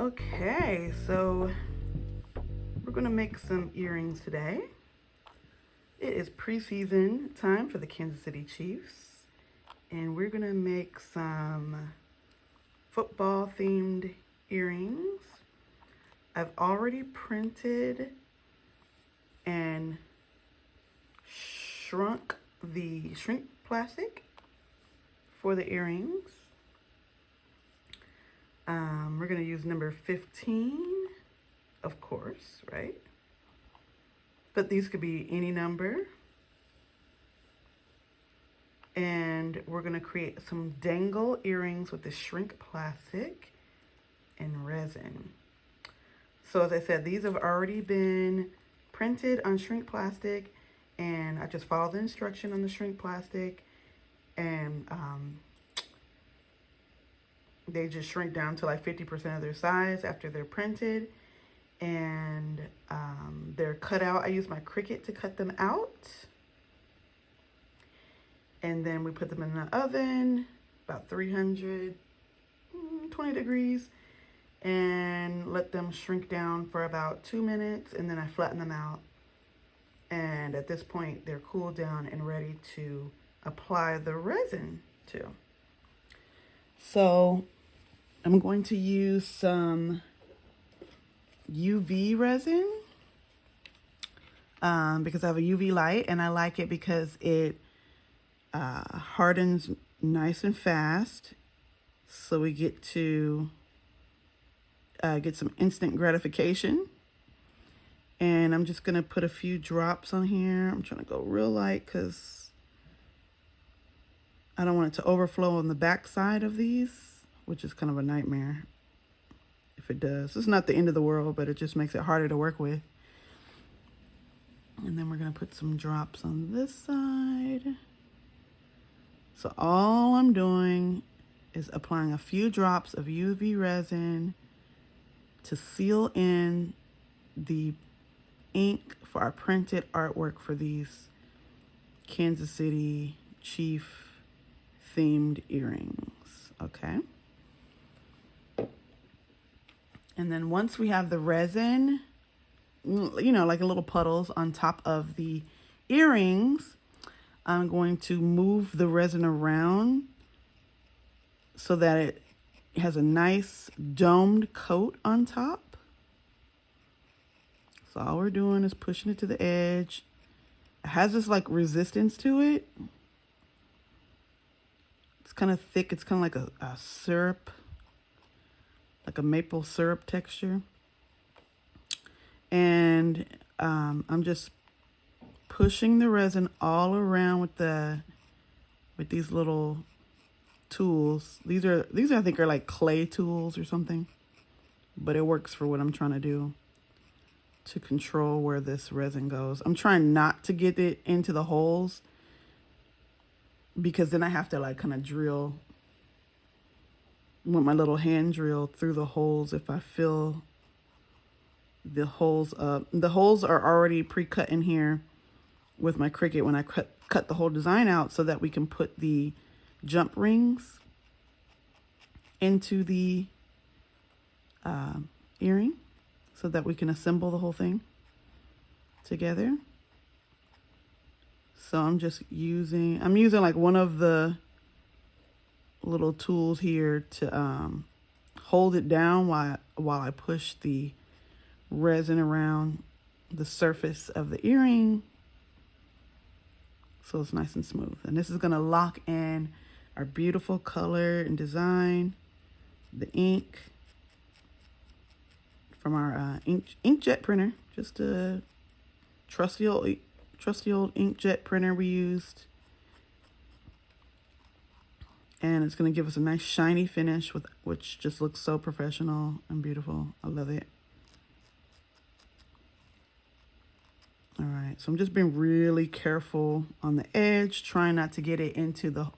Okay, so we're gonna make some earrings today. It is preseason time for the Kansas City Chiefs, and we're gonna make some football themed earrings. I've already printed and shrunk the shrink plastic for the earrings. We're gonna use number 15, of course, right? But these could be any number. And we're gonna create some dangle earrings with the shrink plastic and resin. So as I said, these have already been printed on shrink plastic, and I just followed the instruction on the shrink plastic, and they just shrink down to like 50% of their size after they're printed, and they're cut out. I use my Cricut to cut them out, and then we put them in the oven about 320 degrees and let them shrink down for about 2 minutes, and then I flatten them out, and at this point they're cooled down and ready to apply the resin to. So I'm going to use some UV resin because I have a UV light, and I like it because it hardens nice and fast. So we get to get some instant gratification. And I'm just gonna put a few drops on here. I'm trying to go real light because I don't want it to overflow on the back side of these, which is kind of a nightmare if it does. It's not the end of the world, but it just makes it harder to work with. And then we're gonna put some drops on this side. So all I'm doing is applying a few drops of UV resin to seal in the ink for our printed artwork for these Kansas City Chief themed earrings, okay? And then once we have the resin, you know, like little puddles on top of the earrings, I'm going to move the resin around so that it has a nice domed coat on top. So all we're doing is pushing it to the edge. It has this like resistance to it. It's kind of thick. It's kind of like a syrup, like a maple syrup texture. And I'm just pushing the resin all around with these little tools. These I think are like clay tools or something, but it works for what I'm trying to do to control where this resin goes. I'm trying not to get it into the holes because then I have to like kind of drill with my little hand drill through the holes if I fill the holes up. The holes are already pre-cut in here with my Cricut when I cut the whole design out so that we can put the jump rings into the earring so that we can assemble the whole thing together. So I'm using like one of the little tools here to hold it down while I push the resin around the surface of the earring so it's nice and smooth. And this is going to lock in our beautiful color and design, the ink from our inkjet printer, just a trusty old inkjet printer we used. And it's going to give us a nice shiny finish which just looks so professional and beautiful. I love it. All right, so I'm just being really careful on the edge, trying not to get it into the...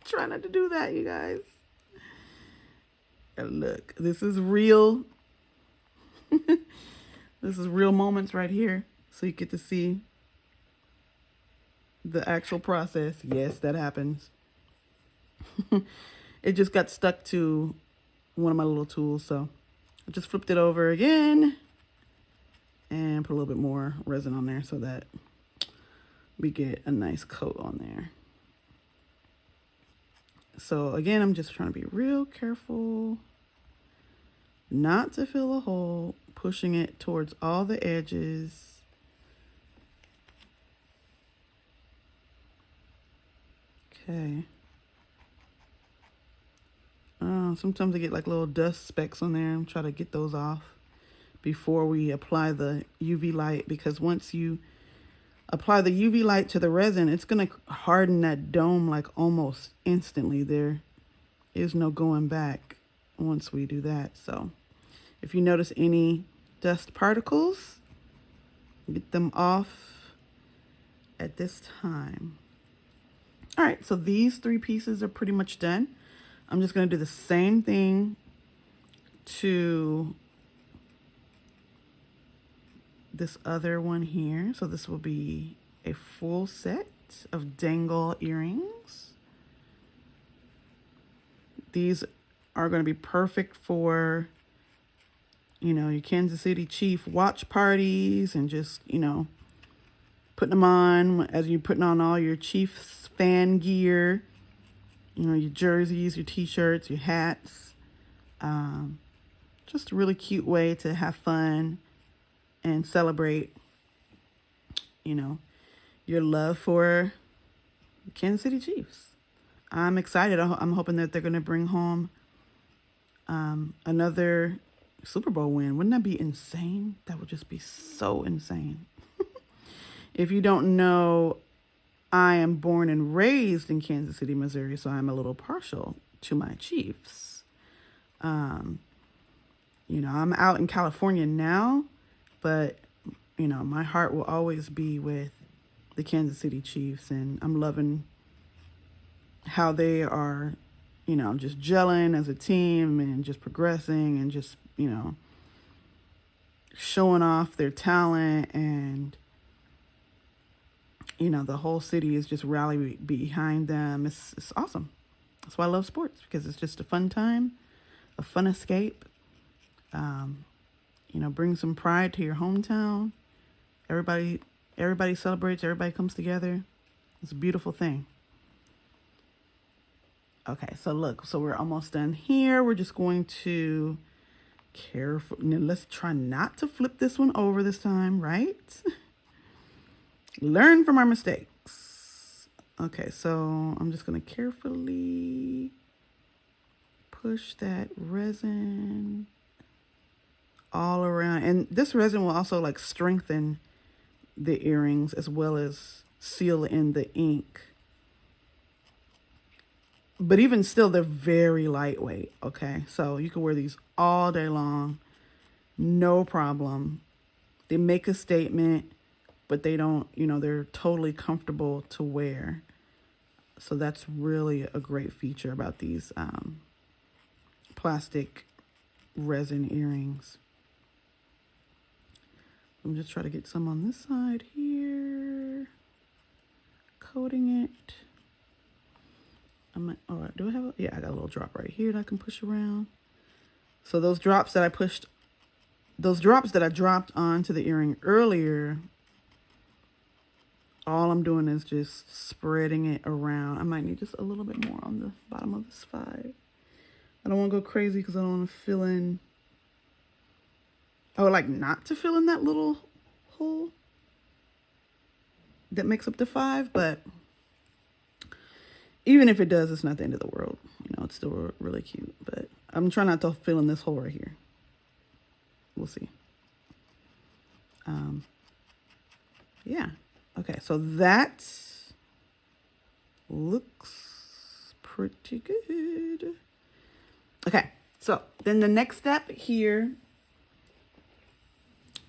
Try not to do that, you guys. And look, this is real. This is real moments right here. So you get to see the actual process. Yes, that happens. It just got stuck to one of my little tools. So I just flipped it over again and put a little bit more resin on there so that we get a nice coat on there. So again, I'm just trying to be real careful not to fill a hole, pushing it towards all the edges. Okay. Sometimes I get like little dust specks on there. I'm trying to get those off before we apply the UV light, because once you apply the UV light to the resin, it's going to harden that dome like almost instantly. There is no going back once we do that. So if you notice any dust particles, get them off at this time. All right, so these 3 pieces are pretty much done. I'm just going to do the same thing to this other one here. So this will be a full set of dangle earrings. These are going to be perfect for, you know, your Kansas City Chief watch parties, and just, you know, putting them on as you're putting on all your Chiefs fan gear, you know, your jerseys, your t-shirts, your hats. Just a really cute way to have fun and celebrate, you know, your love for the Kansas City Chiefs. I'm excited. I'm hoping that they're going to bring home another Super Bowl win. Wouldn't that be insane? That would just be so insane. If you don't know, I am born and raised in Kansas City, Missouri, so I'm a little partial to my Chiefs. You know, I'm out in California now, but, you know, my heart will always be with the Kansas City Chiefs, and I'm loving how they are, you know, just gelling as a team and just progressing and just, you know, showing off their talent. And, you know, the whole city is just rallying behind them. It's awesome. That's why I love sports, because it's just a fun time, a fun escape. You know, bring some pride to your hometown. Everybody celebrates. Everybody comes together. It's a beautiful thing. Okay, so look, so we're almost done here. We're just going to carefully, let's try not to flip this one over this time, right? Learn from our mistakes. Okay, so I'm just going to carefully push that resin all around. And this resin will also like strengthen the earrings as well as seal in the ink. But even still, they're very lightweight, okay? So you can wear these all day long, no problem. They make a statement, but they don't, you know, they're totally comfortable to wear. So that's really a great feature about these plastic resin earrings. I'm just trying to get some on this side here, coating it. All right, do I have yeah, I got a little drop right here that I can push around. So those drops that I dropped onto the earring earlier, all I'm doing is just spreading it around. I might need just a little bit more on the bottom of this 5. I don't want to go crazy because I don't want to fill in. I would like not to fill in that little hole that makes up the 5, but even if it does, it's not the end of the world. You know, it's still really cute, but I'm trying not to fill in this hole right here. We'll see. Yeah. Okay, so that looks pretty good. Okay, so then the next step here,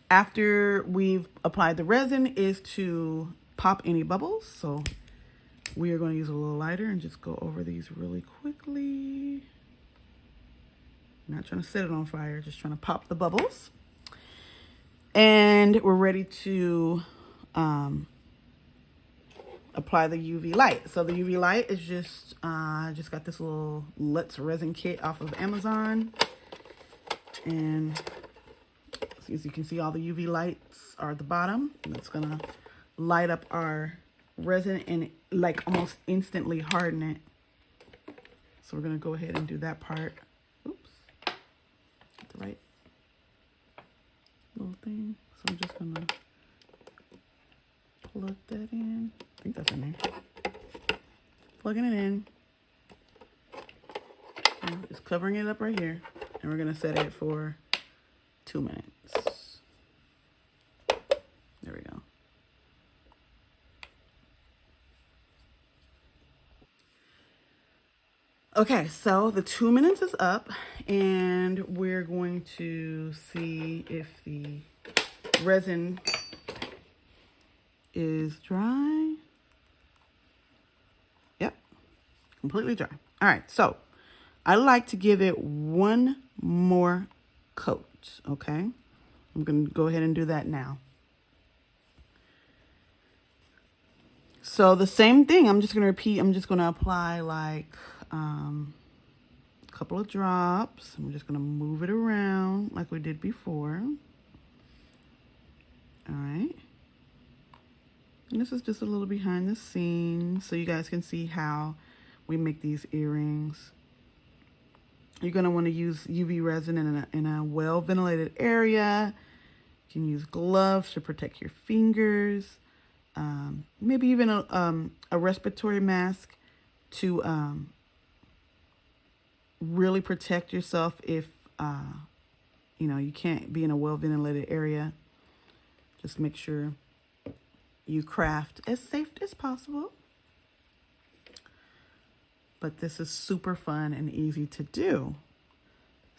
after we've applied the resin, is to pop any bubbles. So we are going to use a little lighter and just go over these really quickly. I'm not trying to set it on fire, just trying to pop the bubbles. And we're ready to apply the UV light. So the UV light is just, I just got this little Let's Resin kit off of Amazon. And as you can see, all the UV lights are at the bottom. And it's gonna light up our resin and like almost instantly harden it. So we're gonna go ahead and do that part. Oops, get the right little thing. So I'm just gonna plug that in. I think that's in there. Plugging it in. And just covering it up right here. And we're gonna set it for 2 minutes. There we go. Okay, so the 2 minutes is up and we're going to see if the resin is dry. Yep, completely dry. All right, so I like to give it one more coat, okay? I'm gonna go ahead and do that now. So the same thing, I'm just gonna repeat. I'm just gonna apply like a couple of drops. I'm just gonna move it around like we did before. All right. And this is just a little behind the scenes so you guys can see how we make these earrings. You're gonna wanna use UV resin in a well-ventilated area. You can use gloves to protect your fingers. Maybe even a respiratory mask to really protect yourself if you know, you can't be in a well-ventilated area. Just make sure you craft as safe as possible. But this is super fun and easy to do.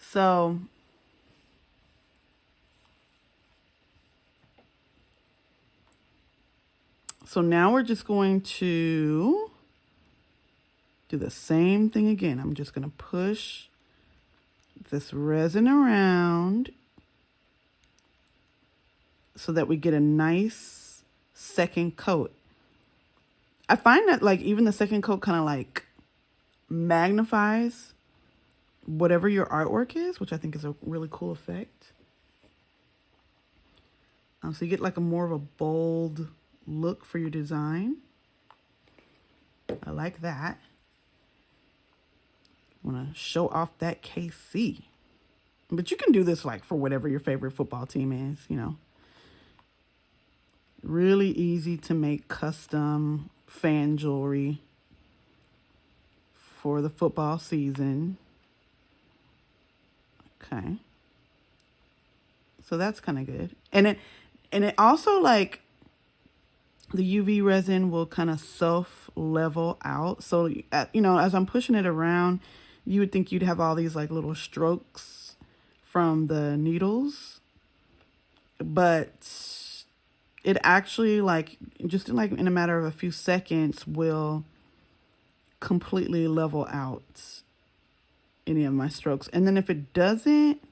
So now we're just going to do the same thing again. I'm just going to push this resin around so that we get a nice second coat. I find that like even the second coat kind of like magnifies whatever your artwork is, which I think is a really cool effect. So you get like a more of a bold look for your design. I like that. I want to show off that KC. But you can do this like for whatever your favorite football team is, you know. Really easy to make custom fan jewelry for the football season. Okay. So that's kind of good. And it also like the UV resin will kind of self level out. So, you know, as I'm pushing it around, you would think you'd have all these like little strokes from the needles, but it actually like just like in a matter of a few seconds will completely level out any of my strokes. And then if it doesn't,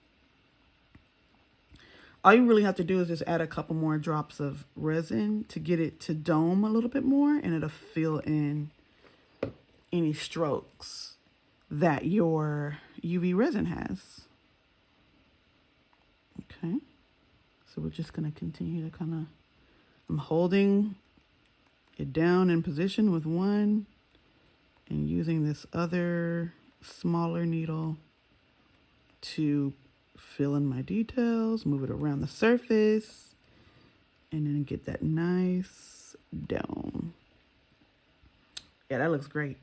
all you really have to do is just add a couple more drops of resin to get it to dome a little bit more, and it'll fill in any strokes that your UV resin has. Okay, so we're just gonna continue to kind of, I'm holding it down in position with one and using this other smaller needle to fill in my details, move it around the surface, and then get that nice dome. Yeah, that looks great.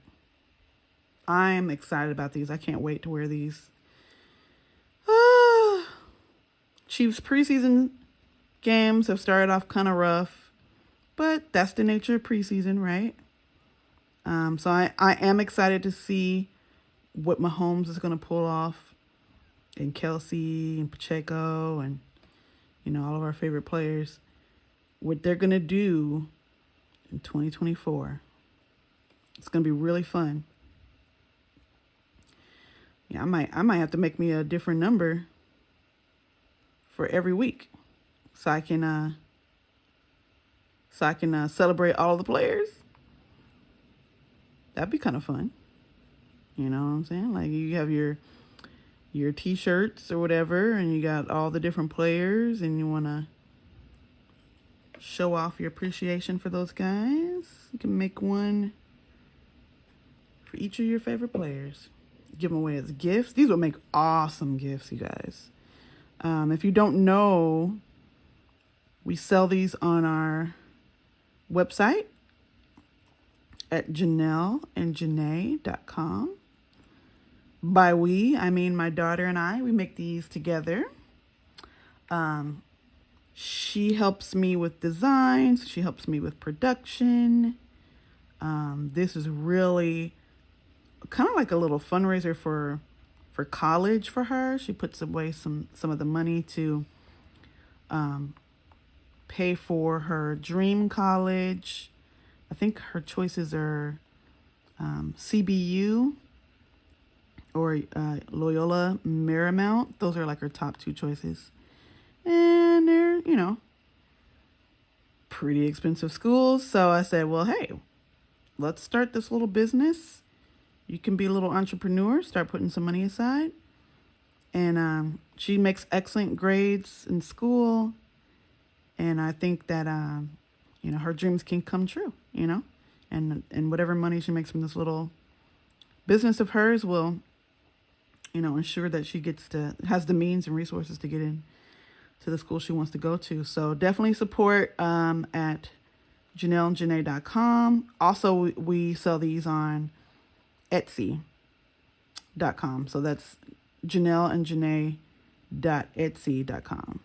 I'm excited about these. I can't wait to wear these. Chiefs preseason games have started off kind of rough, but that's the nature of preseason, right? So I am excited to see what Mahomes is going to pull off, and Kelsey and Pacheco and, you know, all of our favorite players, what they're going to do in 2024. It's going to be really fun. Yeah, I might have to make me a different number for every week so I can celebrate all the players. That'd be kind of fun. You know what I'm saying? Like you have your t-shirts or whatever, and you got all the different players, and you want to show off your appreciation for those guys. You can make one for each of your favorite players. Give them away as gifts. These will make awesome gifts, you guys. If you don't know, we sell these on our website at janelleandjanae.com. By we, I mean my daughter and I. We make these together. She helps me with designs. She helps me with production. This is really kind of like a little fundraiser for college for her. She puts away some of the money to pay for her dream college. I think her choices are CBU or Loyola Marymount. Those are like her top two choices. And they're, you know, pretty expensive schools. So I said, well, hey, let's start this little business. You can be a little entrepreneur, start putting some money aside. And she makes excellent grades in school. And I think that, you know, her dreams can come true, you know. And whatever money she makes from this little business of hers will, you know, ensure that she has the means and resources to get in to the school she wants to go to. So definitely support at janelleandjanae.com. Also, we sell these on Etsy.com. So that's janelleandjanae.etsy.com.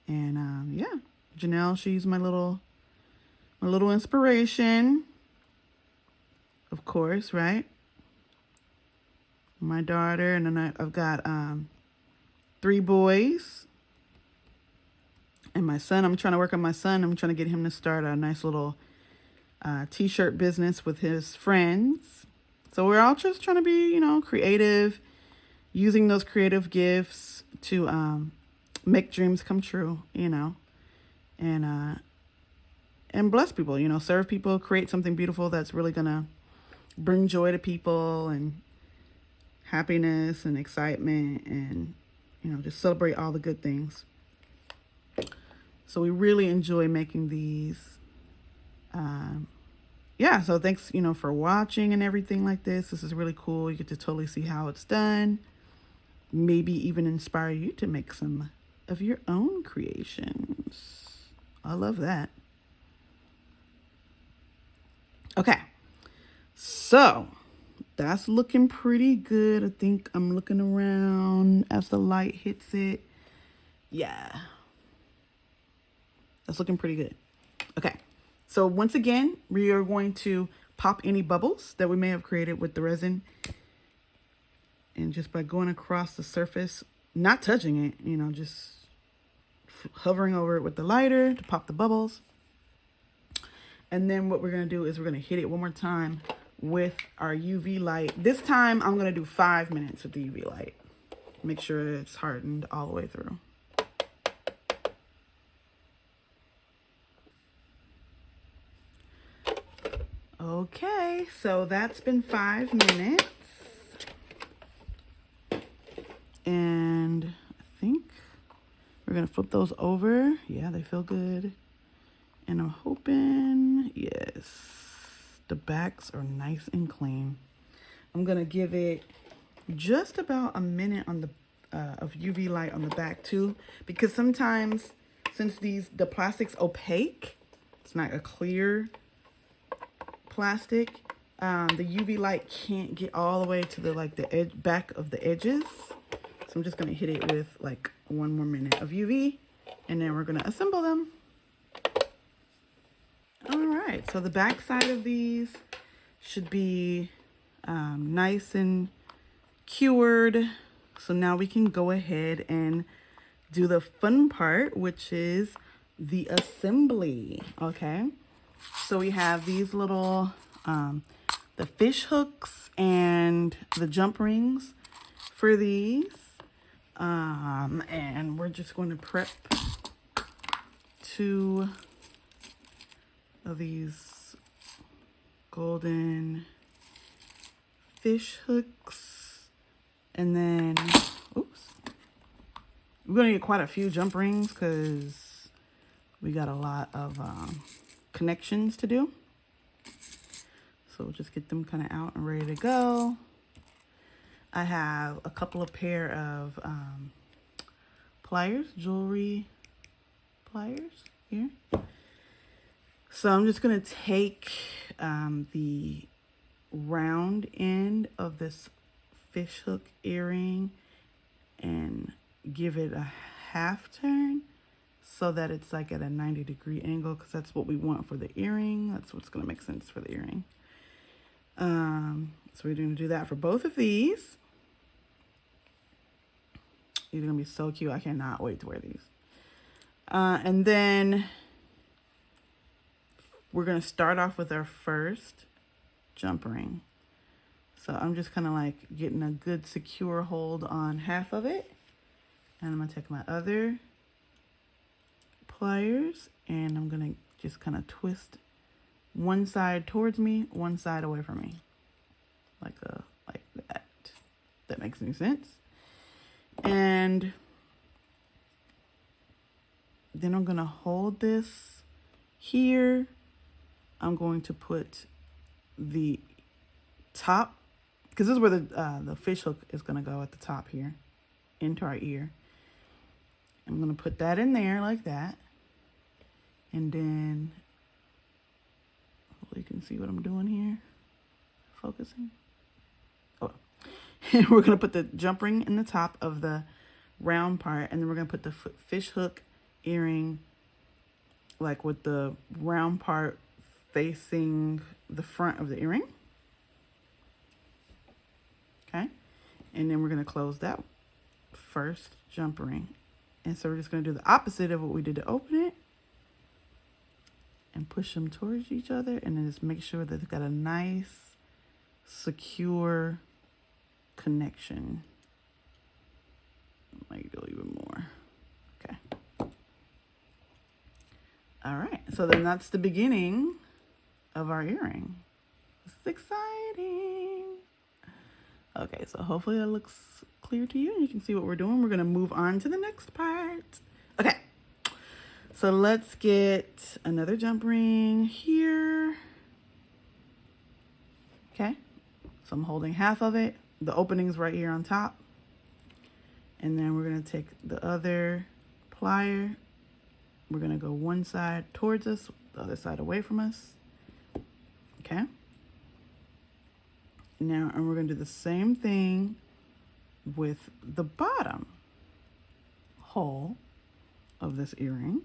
And yeah, Janelle, she's my little inspiration, of course, right? My daughter, and then I've got 3 boys. And my son, I'm trying to work on my son. I'm trying to get him to start a nice little t-shirt business with his friends. So we're all just trying to be, you know, creative, using those creative gifts to make dreams come true, you know, and bless people, you know, serve people, create something beautiful that's really going to bring joy to people and happiness and excitement and, you know, just celebrate all the good things. So we really enjoy making these. Yeah, so thanks, you know, for watching and everything like this. This is really cool. You get to totally see how it's done. Maybe even inspire you to make some of your own creations. I love that. Okay, so that's looking pretty good. I think I'm looking around as the light hits it. Yeah, that's looking pretty good. Okay, so once again, we are going to pop any bubbles that we may have created with the resin. And just by going across the surface, not touching it, you know, just hovering over it with the lighter to pop the bubbles. And then what we're going to do is we're going to hit it one more time with our UV light. This time I'm going to do 5 minutes with the UV light. Make sure that it's hardened all the way through. Okay, so that's been 5 minutes. And I think we're going to flip those over. Yeah, they feel good. And I'm hoping, yes, the backs are nice and clean. I'm going to give it just about a minute on the of UV light on the back too, because sometimes since the plastic's opaque, it's not a clear plastic, the UV light can't get all the way to the back of the edges. So I'm just going to hit it with like 1 more minute of UV, and then we're going to assemble them. All right, so the back side of these should be nice and cured. So now we can go ahead and do the fun part, which is the assembly. Okay, so we have these little the fish hooks and the jump rings for these, and we're just going to prep 2 of these golden fish hooks. And then, oops. We're going to get quite a few jump rings because we got a lot of connections to do. So we'll just get them kind of out and ready to go. I have a couple of pair of pliers, jewelry pliers here. So I'm just going to take the round end of this fish hook earring and give it a half turn so that it's like at a 90-degree angle, because that's what we want for the earring. That's what's going to make sense for the earring. So we're going to do that for both of these. These are going to be so cute. I cannot wait to wear these. And then we're going to start off with our first jump ring. So I'm just kind of like getting a good secure hold on half of it. And I'm going to take my other pliers and I'm going to just kind of twist one side towards me, one side away from me. Like that. That makes any sense. And then I'm going to hold this here. I'm going to put the top, because this is where the fish hook is going to go at the top here, into our ear. I'm going to put that in there like that. And then, hopefully you can see what I'm doing here. Focusing. Oh. And we're going to put the jump ring in the top of the round part. And then we're going to put the fish hook earring, like with the round part facing the front of the earring. Okay. And then we're going to close that first jump ring. And so we're just going to do the opposite of what we did to open it. And push them towards each other. And then just make sure that they've got a nice, secure connection. Might go even more. Okay. All right. So then that's the beginning of our earring. It's exciting. Okay, so hopefully that looks clear to you and you can see what we're doing. We're going to move on to the next part. Okay, so let's get another jump ring here. Okay, so I'm holding half of it. The opening's right here on top. And then we're going to take the other plier. We're going to go one side towards us, the other side away from us. Okay. Now, and we're going to do the same thing with the bottom hole of this earring.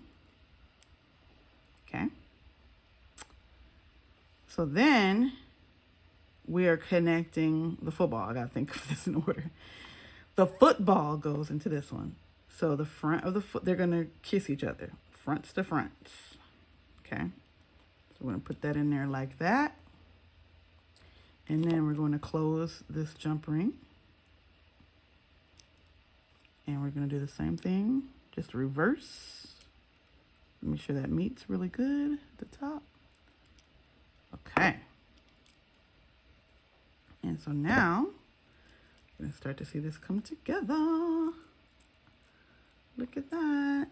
Okay. So then we are connecting the football. I got to think of this in order. The football goes into this one. So the front of the foot, they're going to kiss each other, fronts to fronts. Okay. So we're going to put that in there like that. And then we're going to close this jump ring. And we're going to do the same thing, just reverse. Make sure that meets really good at the top. Okay. And so now, you're going to start to see this come together. Look at that.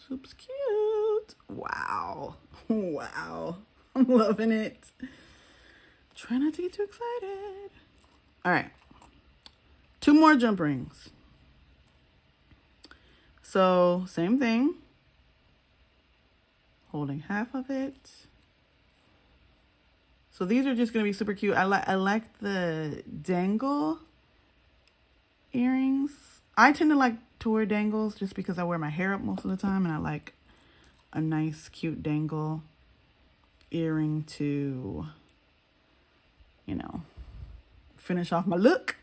Soup's cute. Wow. Wow. I'm loving it. Try not to get too excited. All right. 2 more jump rings. So same thing. Holding half of it. So these are just going to be super cute. I like the dangle earrings. I tend to like to wear dangles just because I wear my hair up most of the time. And I like a nice, cute dangle earring to, you know, finish off my look.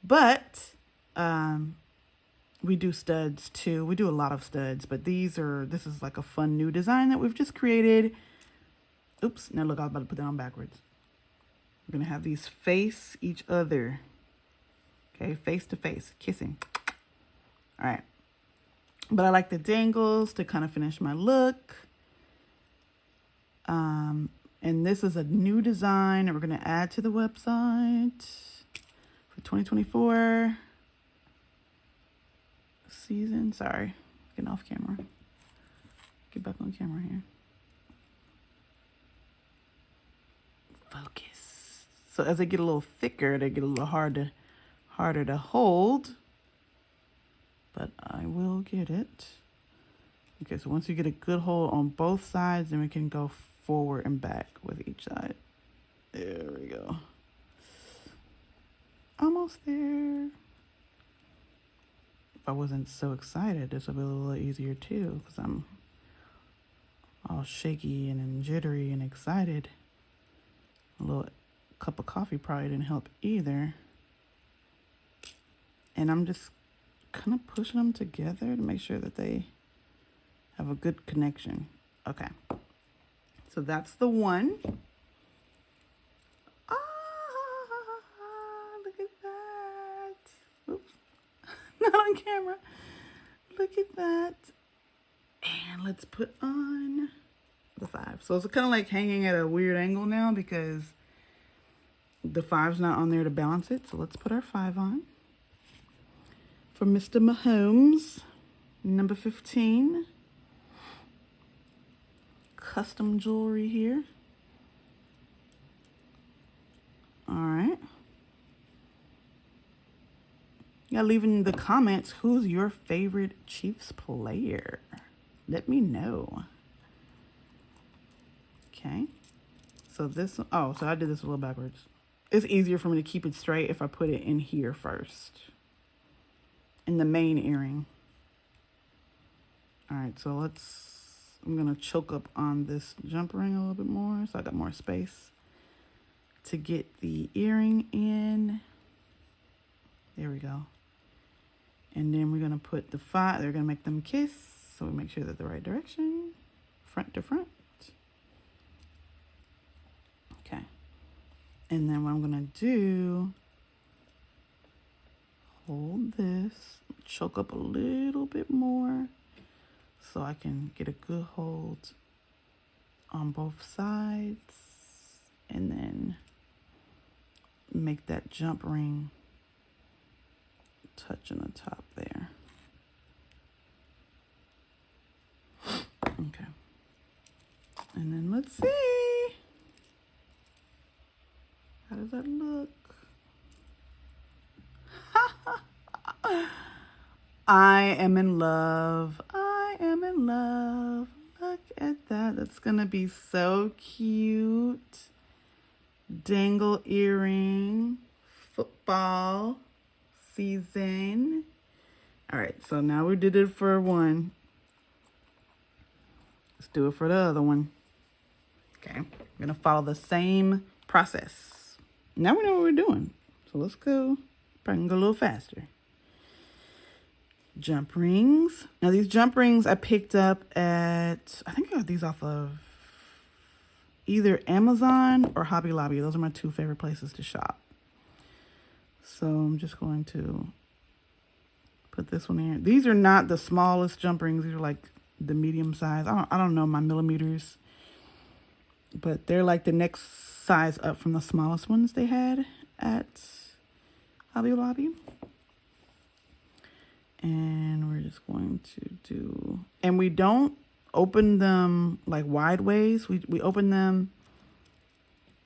But we do studs too. We do a lot of studs, but this is like a fun new design that we've just created. Oops, now look, I was about to put that on backwards. We're gonna have these face each other. Okay, face to face, kissing. All right. But I like the dangles to kind of finish my look. And this is a new design that we're going to add to the website for 2024 season. Sorry, getting off camera. Get back on camera here. Focus. So as they get a little thicker, they get a little harder to hold. But I will get it. Okay, so once you get a good hold on both sides, then we can go forward and back with each side. There we go. Almost there. If I wasn't so excited, this would be a little easier too, because I'm all shaky and jittery and excited. A little cup of coffee probably didn't help either. And I'm just kind of pushing them together to make sure that they have a good connection. Okay. So that's the one. Ah, look at that. Oops. Not on camera. Look at that. And let's put on the 5. So it's kind of like hanging at a weird angle now because the 5's not on there to balance it. So let's put our 5 on. For Mr. Mahomes, number 15. Custom jewelry here. All right. Yeah, leave in the comments who's your favorite Chiefs player. Let me know. Okay. So this, oh, so I did this a little backwards. It's easier for me to keep it straight if I put it in here first. In the main earring. All right, so I'm gonna choke up on this jump ring a little bit more so I got more space to get the earring in. There we go. And then we're gonna put the 5, they're gonna make them kiss. So we make sure they're the right direction, front to front. Okay. And then what I'm gonna do, hold this, choke up a little bit more so I can get a good hold on both sides and then make that jump ring touch on the top there. Okay. And then let's see. How does that look? I am in love. I am in love. Look at that. That's going to be so cute. Dangle earring. Football season. All right. So now we did it for one. Let's do it for the other one. Okay. We're going to follow the same process. Now we know what we're doing. So let's go. Probably go a little faster. Jump rings. Now these jump rings I picked up at, I think I got these off of either Amazon or Hobby Lobby. Those are my 2 favorite places to shop. So I'm just going to put this one in. These are not the smallest jump rings. These are like the medium size. I don't know my millimeters, but they're like the next size up from the smallest ones they had at Hobby Lobby. And we're just going to do, and we don't open them like wide ways. We open them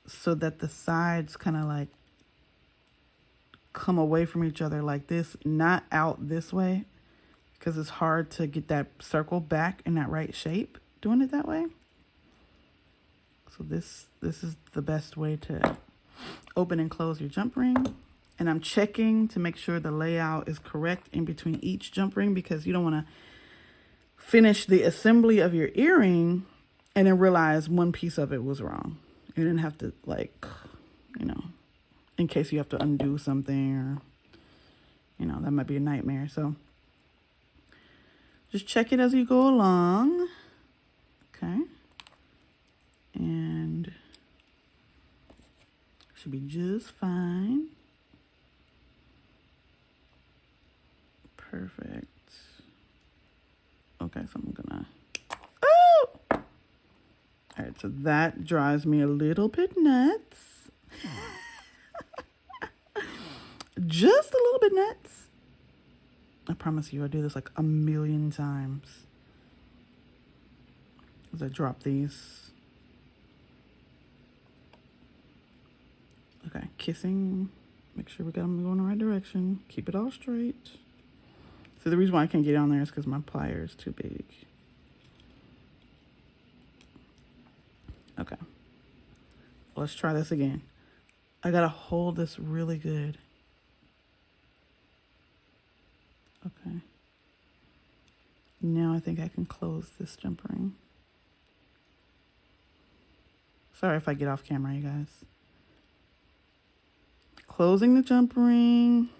so that the sides kind of like come away from each other like this, not out this way, because it's hard to get that circle back in that right shape doing it that way. So this is the best way to open and close your jump ring. And I'm checking to make sure the layout is correct in between each jump ring, because you don't want to finish the assembly of your earring and then realize one piece of it was wrong. You didn't have to, like, you know, in case you have to undo something or, you know, that might be a nightmare. So just check it as you go along. Okay. And should be just fine. Perfect. Okay, so I'm gonna, oh! All right, right, so that drives me a little bit nuts. Just a little bit nuts. I promise you, I do this like a million times. As I drop these. Okay, kissing. Make sure we got them going the right direction. Keep it all straight. So the reason why I can't get on there is because my plier is too big. Okay. Let's try this again. I gotta hold this really good. Okay. Now I think I can close this jump ring. Sorry if I get off camera, you guys. Closing the jump ring.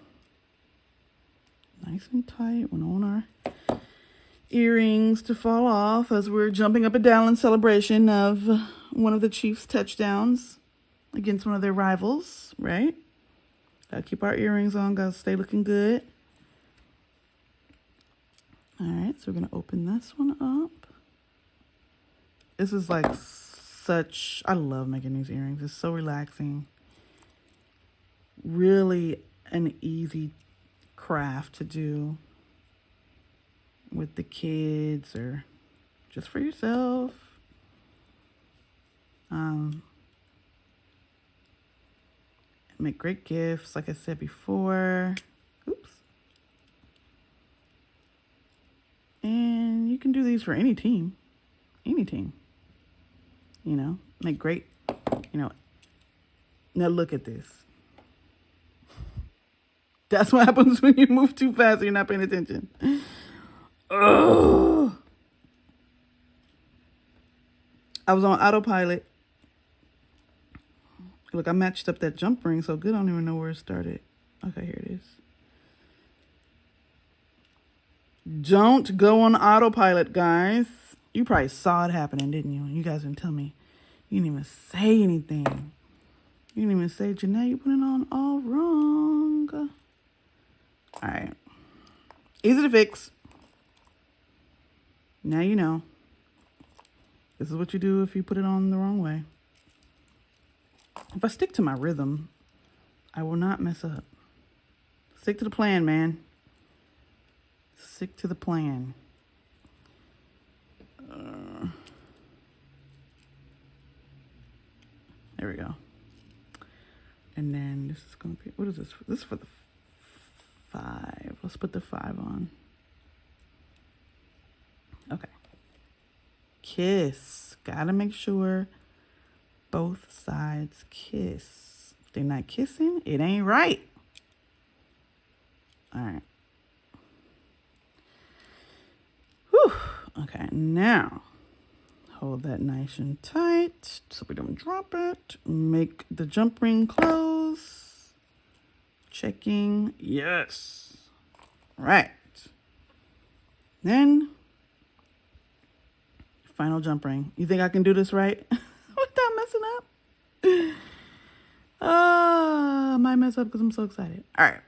Nice and tight. We don't want our earrings to fall off as we're jumping up and down in celebration of one of the Chiefs' touchdowns against one of their rivals, right? Gotta keep our earrings on, gotta stay looking good. All right, so we're gonna open this one up. This is like such, I love making these earrings. It's so relaxing. Really an easy craft to do with the kids or just for yourself. Make great gifts, like I said before. Oops. And you can do these for any team. Any team. You know, make great, you know. Now look at this. That's what happens when you move too fast and you're not paying attention. Ugh. I was on autopilot. Look, I matched up that jump ring so good I don't even know where it started. Okay, here it is. Don't go on autopilot, guys. You probably saw it happening, didn't you? You guys didn't tell me. You didn't even say anything. You didn't even say, Janae, you put it on all wrong. All right. Easy to fix. Now you know. This is what you do if you put it on the wrong way. If I stick to my rhythm, I will not mess up. Stick to the plan, man. Stick to the plan. There we go. And then this is going to be, what is this? This is for the 5. Let's put the 5 on. Okay. Kiss. Gotta make sure both sides kiss. If they're not kissing, it ain't right. All right. Whew. Okay, now hold that nice and tight so we don't drop it. Make the jump ring close. Checking. Yes. Right. Then final jump ring. You think I can do this right without messing up? I might mess up because I'm so excited. All right.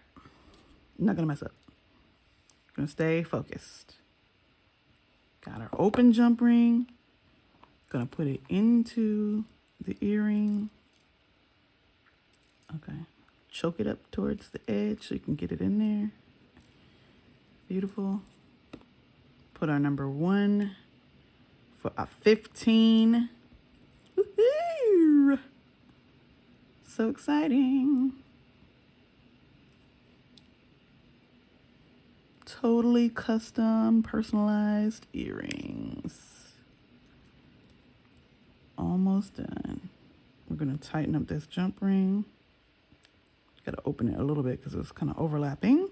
I'm not going to mess up. I'm going to stay focused. Got our open jump ring. Going to put it into the earring. Okay. Choke it up towards the edge so you can get it in there. Beautiful. Put our number 1 for a 15. Woohoo! So exciting. Totally custom, personalized earrings. Almost done. We're going to tighten up this jump ring. Got to open it a little bit because it's kind of overlapping.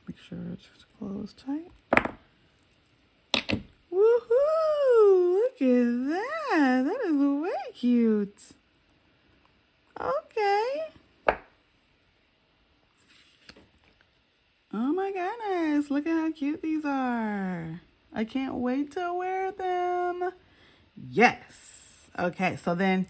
Make sure it's closed tight. Woohoo! Look at that. That is way cute. Okay. Oh my goodness. Look at how cute these are. I can't wait to wear them. Yes. Okay, so then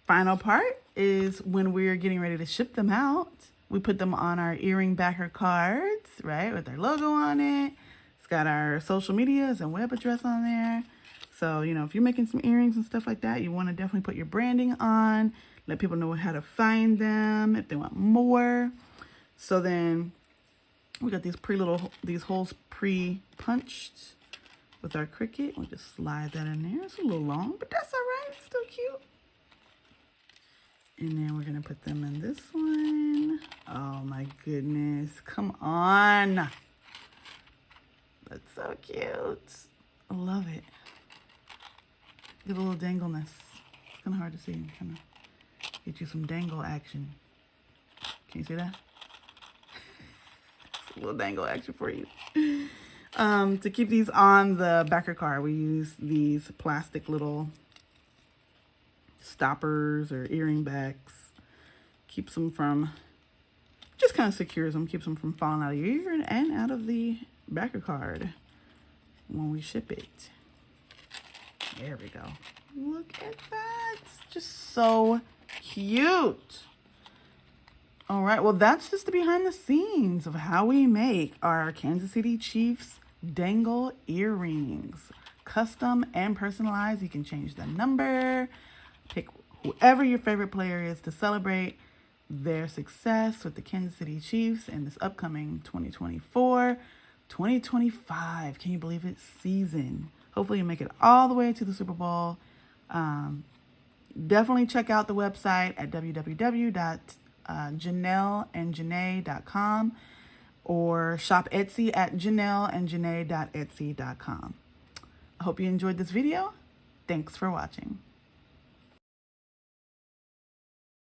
final part is when we're getting ready to ship them out. We put them on our earring backer cards, right, with their logo on it. It's got our social medias and web address on there. So, you know, if you're making some earrings and stuff like that, you want to definitely put your branding on. Let people know how to find them if they want more. So then we got these holes pre-punched with our Cricut. We'll just slide that in there. It's a little long, but that's all right. It's still cute. And then we're going to put them in this one. Oh my goodness. Come on. That's so cute. I love it. Get a little dangleness. It's kind of hard to see. Kind of get you some dangle action. Can you see that? It's a little dangle action for you. To keep these on the backer card, we use these plastic little stoppers or earring backs. Keeps them from, just kind of secures them, keeps them from falling out of your ear and out of the backer card when we ship it. There we go. Look at that. Just so cute. All right, well, that's just the behind the scenes of how we make our Kansas City Chiefs dangle earrings. Custom and personalized. You can change the number, pick whoever your favorite player is to celebrate their success with the Kansas City Chiefs in this upcoming 2024-2025. Can you believe it? Season. Hopefully you make it all the way to the Super Bowl. Definitely check out the website at www.janelleandjanae.com or shop Etsy at janelleandjanae.etsy.com. I hope you enjoyed this video. Thanks for watching.